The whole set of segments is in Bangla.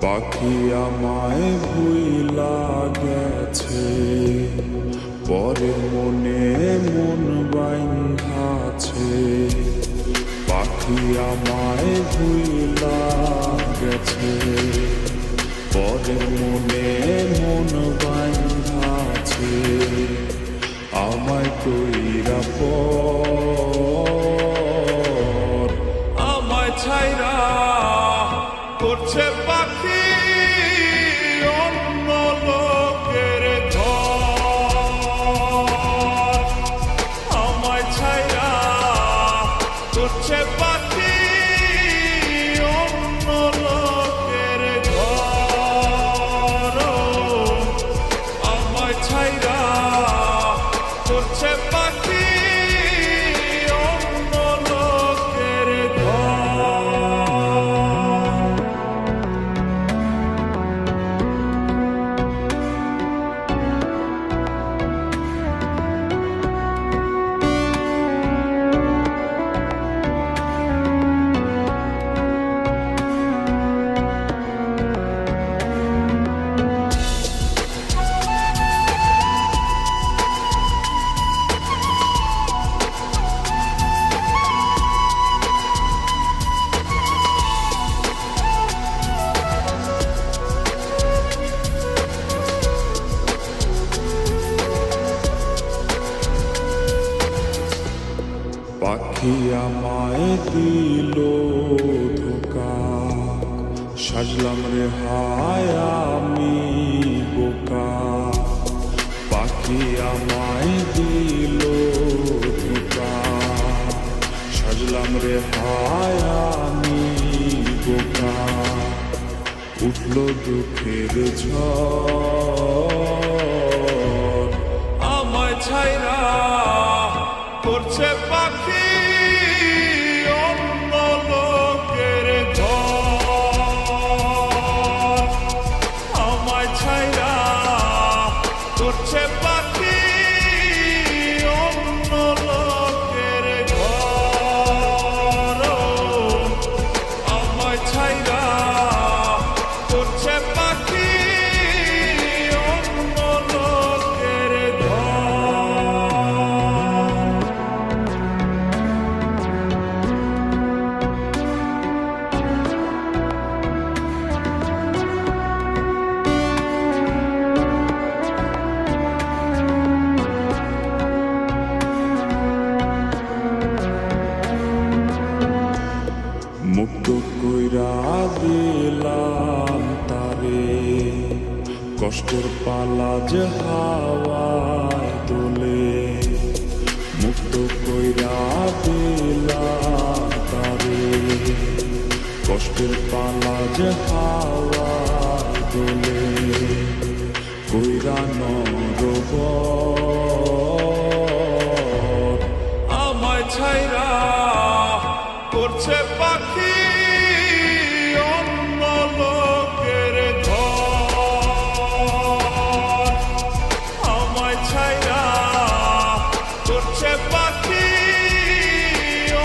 পাখি আমায় ভুইলা গেছে, পরের মনে মন বাইন্ধাছে। পাখি আমায় ভুইলা গেছে, পরের মনে মন বাইন্ধাছে। আমায় কইরা পর আমায় ছাইরা করছে পাখি অন্য লোকের ঘর। আমায় ছাইরা করছে পাখি অন্য লোকের ঘর। আমায় ছাইরা করছে পাখি অন্য লোকের ঘর। পাখি আমায় দিল ধোকা, সাজলাম রে হায় আমি বোকা। পাখি আমায় দিল ধোকা, সাজলাম রে হায় আমি বোকা। উঠল দুঃখের ঝড়, আমায় ছাইরা করছে পাখি অন্য লোকের ঘর। আমায় ছাইরা করছে পাখি অন্য লোকের ঘর। আমায় ছাইরা করছে পাখি অন্য লোকের ঘর। মুক্ত কইরা দিলাম তারে, কষ্টের পালা যে হাওয়ায় দোলে। মুক্ত কইরা দিলাম তারে, কষ্টের পালা যে হাওয়ায় দোলে। কইরা নরবর, আমায় ছাইরা করছে পাখি অন্য লোকের ঘর। আমায় ছাইরা করছে পাখি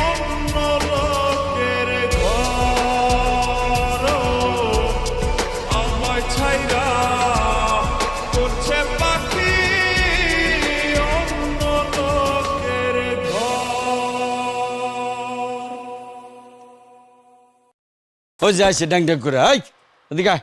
অন্য লোকের ঘর। আমায় ছাইরা করছে পাখি অন্য লোকের ঘর। ও যাইছে ড্যাং ড্যাং করে, এই এদিকে আয়।